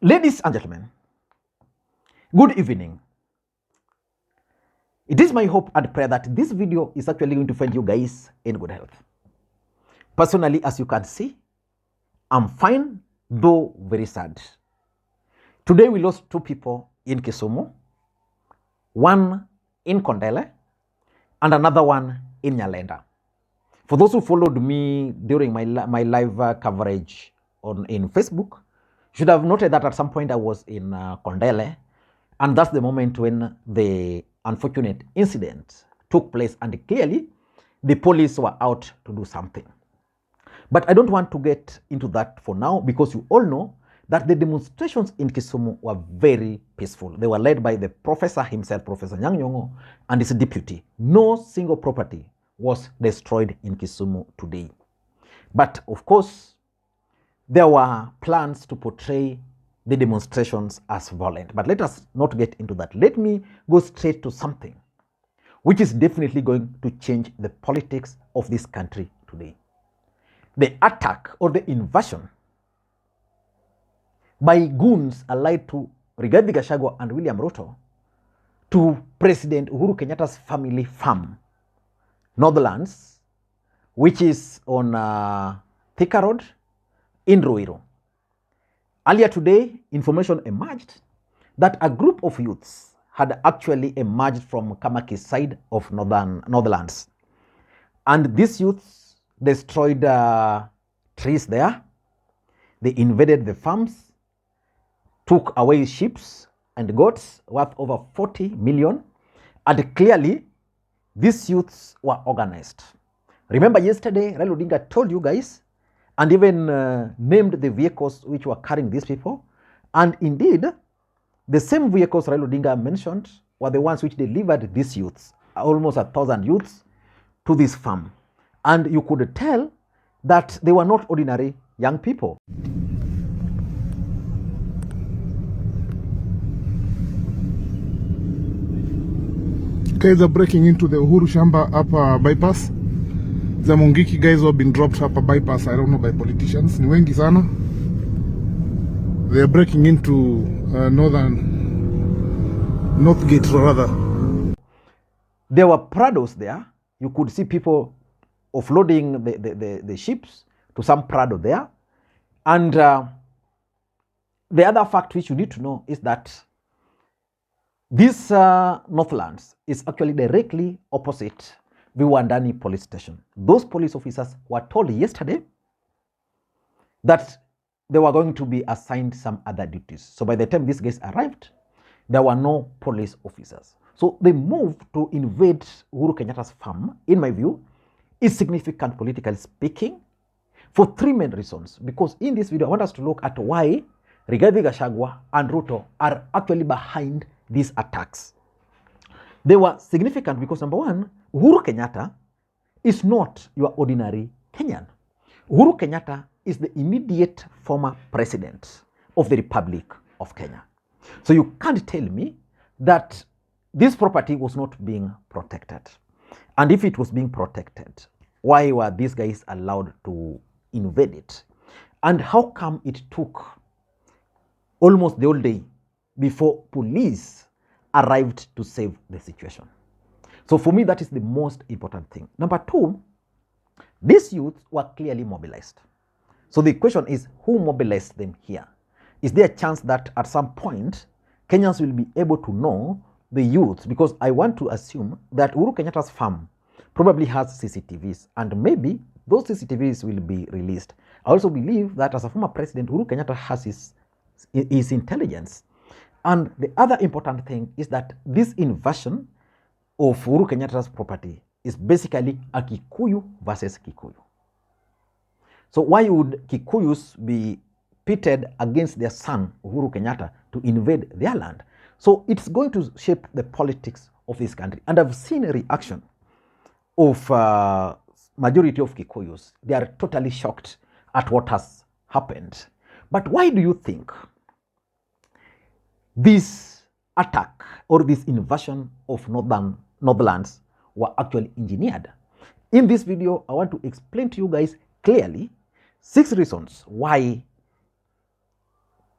Ladies and gentlemen, good evening. It is my hope and prayer that this video is actually going to find you guys in good health. Personally, as you can see, I'm fine, though very sad. Today we lost two people in Kisumu, one in Kondele, and another one in Nyalenda. For those who followed me during my live coverage in Facebook, should have noted that at some point I was in Kondele, and that's the moment when the unfortunate incident took place, and clearly the police were out to do something. But I don't want to get into that for now, because you all know that the demonstrations in Kisumu were very peaceful. They were led by the professor himself, Professor Nyang'nyong'o, and his deputy. No single property was destroyed in Kisumu today. But of course, there were plans to portray the demonstrations as violent. But let us not get into that. Let me go straight to something which is definitely going to change the politics of this country today. The attack or the invasion by goons allied to Rigathi Gachagua and William Ruto to President Uhuru Kenyatta's family farm, Northlands, which is on Thika Road in Ruiru. Earlier today, information emerged that a group of youths had actually emerged from Kamaki's side of Northlands. And these youths destroyed trees there. They invaded the farms, took away sheep and goats worth over 40 million. And clearly, these youths were organized. Remember yesterday, Raila Odinga told you guys and even named the vehicles which were carrying these people. And indeed, the same vehicles Raila Odinga mentioned were the ones which delivered these youths, almost 1,000 youths, to this farm. And you could tell that they were not ordinary young people. Guys are breaking into the Uhuru Shamba upper bypass. The Mungiki guys who have been dropped upper bypass, I don't know, by politicians. Ni wengi sana. They are breaking into North Gate rather. There were Prados there. You could see people offloading the ships to some Prado there. And the other fact which you need to know is that this Northlands is actually directly opposite Viwandani police station. Those police officers were told yesterday that they were going to be assigned some other duties. So by the time these guys arrived, there were no police officers. So the move to invade Uhuru Kenyatta's farm, in my view, is significant politically speaking for three main reasons. Because in this video, I want us to look at why Rigathi Gachagua and Ruto are actually behind these attacks. They were significant because, number one, Uhuru Kenyatta is not your ordinary Kenyan. Uhuru Kenyatta is the immediate former president of the Republic of Kenya. So you can't tell me that this property was not being protected. And if it was being protected, why were these guys allowed to invade it? And how come it took almost the whole day before police arrived to save the situation? So for me, that is the most important thing. Number two, these youths were clearly mobilized. So the question is, who mobilized them here? Is there a chance that at some point, Kenyans will be able to know the youths? Because I want to assume that Uhuru Kenyatta's farm probably has CCTVs, and maybe those CCTVs will be released. I also believe that as a former president, Uhuru Kenyatta has his intelligence. And the other important thing is that this invasion of Uhuru Kenyatta's property is basically a Kikuyu versus Kikuyu. So why would Kikuyus be pitted against their son, Uhuru Kenyatta, to invade their land? So it's going to shape the politics of this country. And I've seen a reaction of majority of Kikuyus. They are totally shocked at what has happened. But why do you think this attack or this invasion of Northlands were actually engineered? In this video, I want to explain to you guys clearly 6 reasons why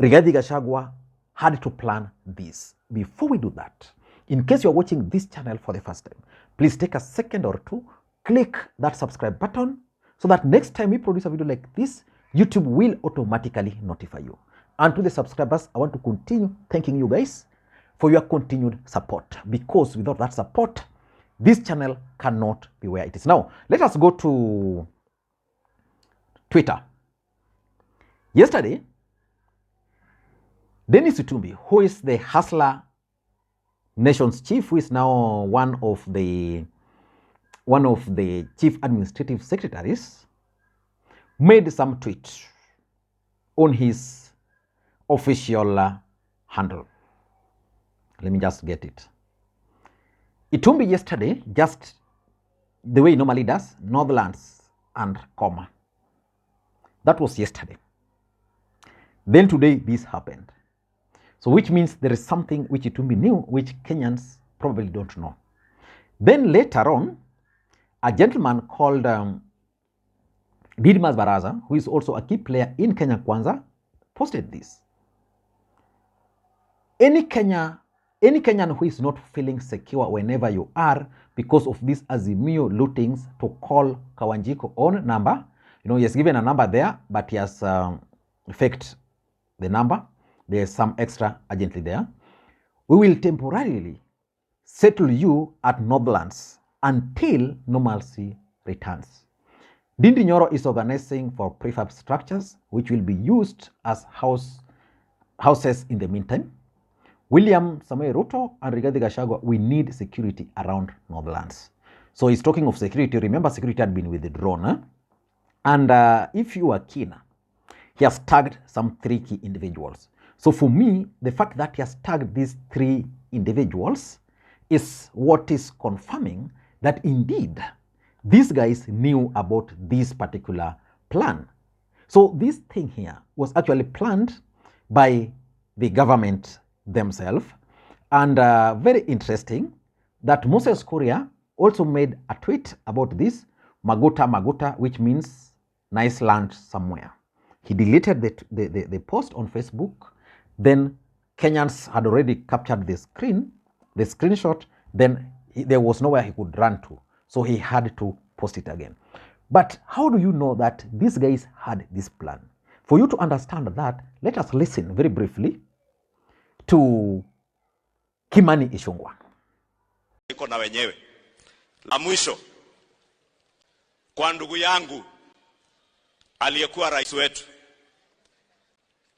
Rigathi Gachagua had to plan this. Before we do that, in case you are watching this channel for the first time, please take a second or two, click that subscribe button so that next time we produce a video like this, YouTube will automatically notify you. And to the subscribers, I want to continue thanking you guys for your continued support, because without that support, this channel cannot be where it is. Now, let us go to Twitter. Yesterday, Dennis Itumbi, who is the Hustler Nation's chief, who is now one of the chief administrative secretaries, made some tweet on his official handle. Let me just get it. Itumbi yesterday, just the way he normally does, Northlands and comma. That was yesterday. Then today, this happened. So which means there is something which Itumbi knew, which Kenyans probably don't know. Then later on, a gentleman called Didmas Baraza, who is also a key player in Kenya Kwanzaa, posted this. Any Kenyan who is not feeling secure whenever you are because of these Azimio lootings, to call Kawanjiko on number. You know, he has given a number there, but he has faked the number. There is some extra urgently there. We will temporarily settle you at Northlands until normalcy returns. Dindi Nyoro is organizing for prefab structures which will be used as houses in the meantime. William Samoei Ruto and Rigathi Gachagua, we need security around Northlands. So he's talking of security. Remember, security had been withdrawn. Eh? And if you are keen, he has tagged some 3 key individuals. So for me, the fact that he has tagged these 3 individuals is what is confirming that indeed these guys knew about this particular plan. So this thing here was actually planned by the government themselves. And very interesting that Moses Kuria also made a tweet about this, Maguta, which means nice land somewhere. He deleted the post on Facebook. Then Kenyans had already captured the screenshot. Then there was nowhere he could run to. So he had to post it again. But how do you know that these guys had this plan? For you to understand that, let us listen very briefly to Kimani Ichung'wah. Niko na wenyewe. La mwisho, kwa ndugu yangu aliyekuwa rais wetu,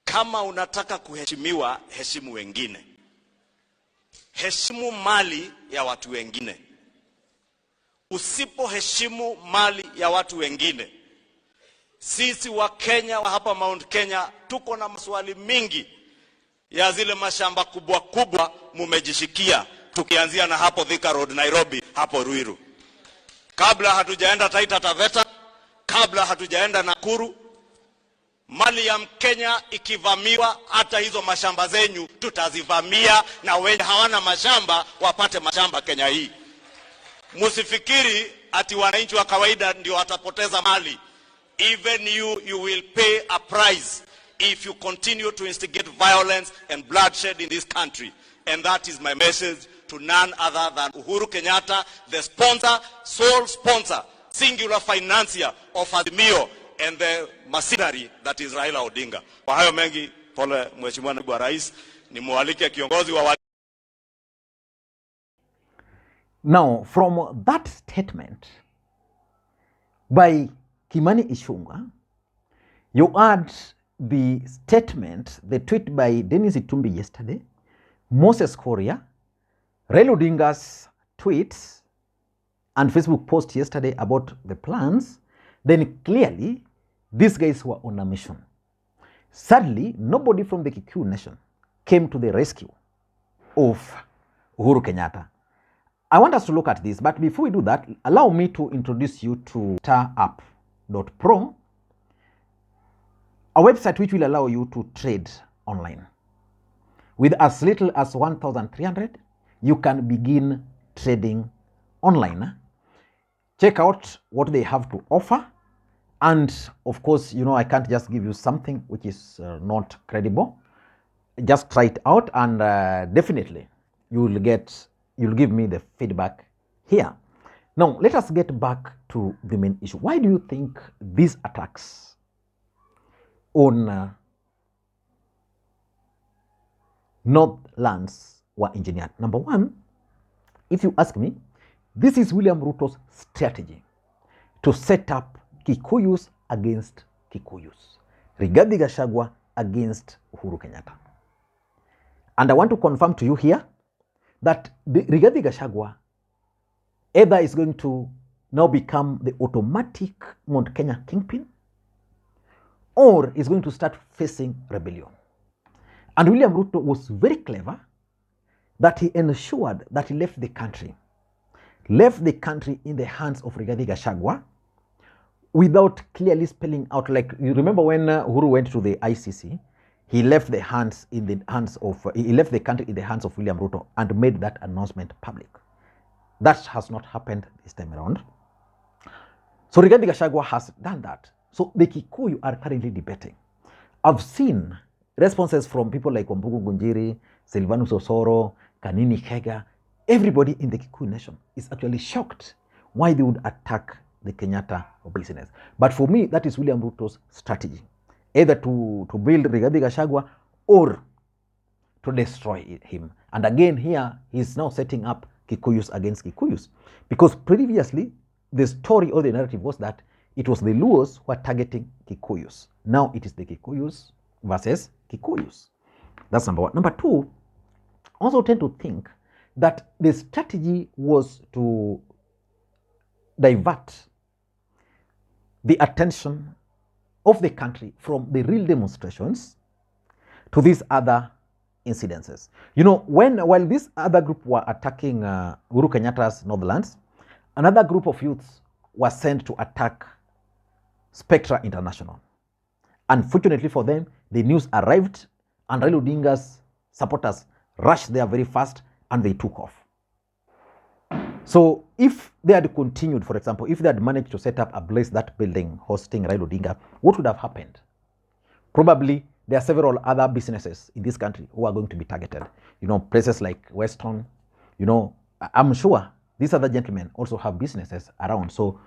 kama unataka kuheshimiwa, heshimu wengine. Heshimu mali ya watu wengine. Usipoheshimu mali ya watu wengine, sisi wa Kenya wa hapa Mount Kenya tuko na maswali mingi ya zile mashamba kubwa kubwa mumejishikia, tukianzia na hapo Thika Road Nairobi, hapo Ruiru. Kabla hatujaenda Taita Taveta, kabla hatujaenda Nakuru, mali ya Mkenya ikivamiwa, hata hizo mashamba zenyu tutazivamia, na wenye hawana mashamba wapate mashamba Kenya hii. Musifikiri ati wananchi wa kawaida ndio watapoteza mali. Even you will pay a price if you continue to instigate violence and bloodshed in this country. And that is my message to none other than Uhuru Kenyatta, the sponsor, sole sponsor, singular financier of Azimio, and the mercenary that is Raila Odinga. Kwa hayo mengi, pole Mheshimiwa Naibu wa Rais, nimualike kiongozi wa Now, from that statement by Kimani Ichung'wah, you add the statement, the tweet by Dennis Itumbi yesterday, Moses Kuria, Raila Odinga's tweets and Facebook post yesterday about the plans, then clearly these guys were on a mission. Sadly, nobody from the Kikuyu nation came to the rescue of Uhuru Kenyatta. I want us to look at this, but before we do that, allow me to introduce you to StarUp.pro, a website which will allow you to trade online. With as little as 1,300, you can begin trading online. Check out what they have to offer. And of course, you know, I can't just give you something which is not credible. just try it out, and definitely you'll give me the feedback here. Now, let us get back to the main issue. Why do you think these attacks on Northlands were engineered? Number one, if you ask me, this is William Ruto's strategy to set up Kikuyus against Kikuyus, Rigathi Gachagua against Uhuru Kenyatta. And I want to confirm to you here that Rigathi Gachagua either is going to now become the automatic Mount Kenya kingpin, or is going to start facing rebellion. And William Ruto was very clever that he ensured that he left the country in the hands of Rigathi Gachagua without clearly spelling out. Like, you remember when Uhuru went to the ICC, he left the country in the hands of William Ruto and made that announcement public. That has not happened this time around. So Rigathi Gachagua has done that. So the Kikuyu are currently debating. I've seen responses from people like Wambugu Ngunjiri, Silvanus Osoro, Kanini Kega. Everybody in the Kikuyu nation is actually shocked why they would attack the Kenyatta business. But for me, that is William Ruto's strategy, either to build Rigathi Gachagua or to destroy him. And again here, he's now setting up Kikuyus against Kikuyus, because previously the story or the narrative was that it was the Luos who were targeting Kikuyus. Now it is the Kikuyus versus Kikuyus. That's number one. Number two, I also tend to think that the strategy was to divert the attention of the country from the real demonstrations to these other incidences. You know, while this other group were attacking Uhuru Kenyatta's Northlands, another group of youths was sent to attack Spectra International. Unfortunately for them, the news arrived and Raila Odinga's supporters rushed there very fast and they took off. So if they had continued, for example, if they had managed to set up a place, that building hosting Raila Odinga, what would have happened? Probably there are several other businesses in this country who are going to be targeted. You know, places like Weston, you know, I'm sure these other gentlemen also have businesses around. So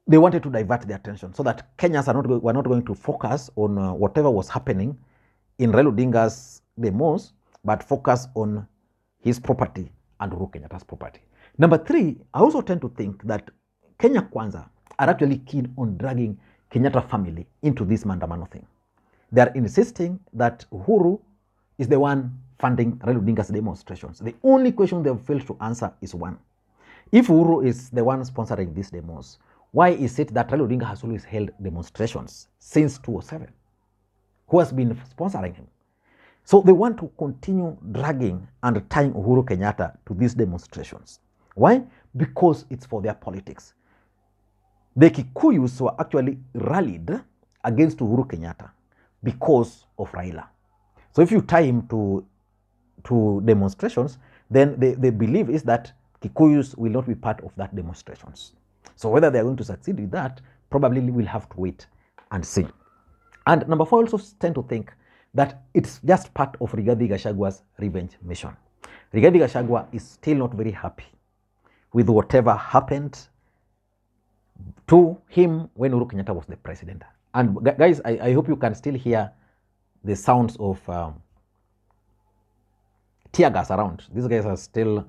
they wanted to divert their attention so that Kenyans were not going to focus on whatever was happening in Raila Odinga's demos, but focus on his property and Uhuru Kenyatta's property. Number three, I also tend to think that Kenya Kwanzaa are actually keen on dragging Kenyatta family into this Mandamano thing. They are insisting that Uhuru is the one funding Raila Odinga's demonstrations. The only question they have failed to answer is one. If Uhuru is the one sponsoring these demos, why is it that Raila Odinga has always held demonstrations since 2007? Who has been sponsoring him? So they want to continue dragging and tying Uhuru Kenyatta to these demonstrations. Why? Because it's for their politics. The Kikuyus were actually rallied against Uhuru Kenyatta because of Raila. So if you tie him to demonstrations, then the belief is that Kikuyus will not be part of that demonstrations. So whether they are going to succeed with that, probably we'll have to wait and see. And number four, I also tend to think that it's just part of Rigathi Gachagua's revenge mission. Rigathi Gachagua is still not very happy with whatever happened to him when Uhuru Kenyatta was the president. And guys, I hope you can still hear the sounds of tear gas around. These guys are still,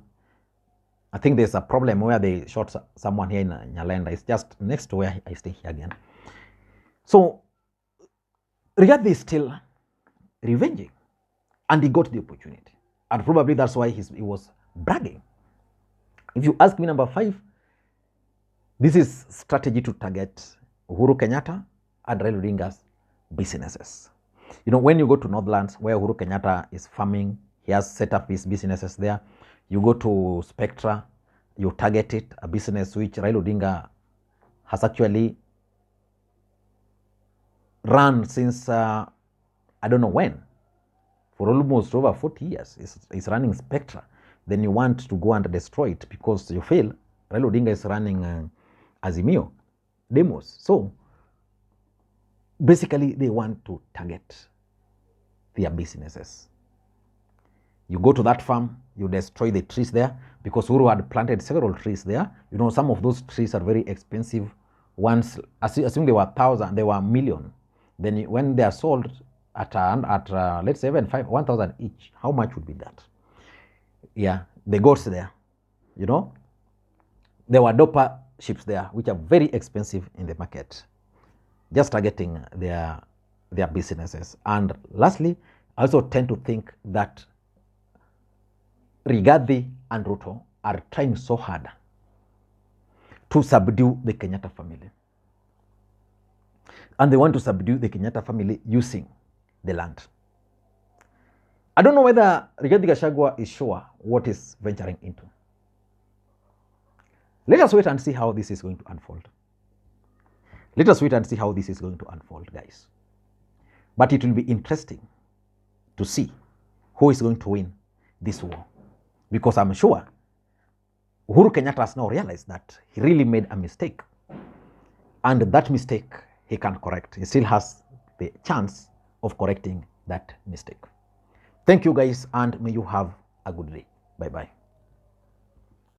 I think there's a problem where they shot someone here in Nyalenda. It's just next to where I stay here again. So Rigathi is still revenging, and he got the opportunity, and probably that's why he was bragging. If you ask me, number five, this is strategy to target Uhuru Kenyatta and Raila Odinga's businesses. You know, when you go to Northlands, where Uhuru Kenyatta is farming, he has set up his businesses there. You go to Spectra, you target it, a business which Raila Odinga has actually run since I don't know when, for almost over 40 years. It's running Spectra. Then you want to go and destroy it because you feel Raila Odinga is running Azimio demos. So basically they want to target their businesses. You go to that farm, you destroy the trees there, because Uhuru had planted several trees there. You know, some of those trees are very expensive. Once, assuming they were 1,000, they were 1,000,000. Then when they are sold at let's say 1,000 each, how much would be that? Yeah, the goats there, you know. There were doper sheep there, which are very expensive in the market, just targeting their businesses. And lastly, I also tend to think that Rigathi and Ruto are trying so hard to subdue the Kenyatta family. And they want to subdue the Kenyatta family using the land. I don't know whether Rigathi Gachagua is sure what he's venturing into. Let us wait and see how this is going to unfold. Let us wait and see how this is going to unfold, guys. But it will be interesting to see who is going to win this war. Because I'm sure Uhuru Kenyatta has now realized that he really made a mistake. And that mistake he can correct. He still has the chance of correcting that mistake. Thank you, guys, and may you have a good day. Bye-bye.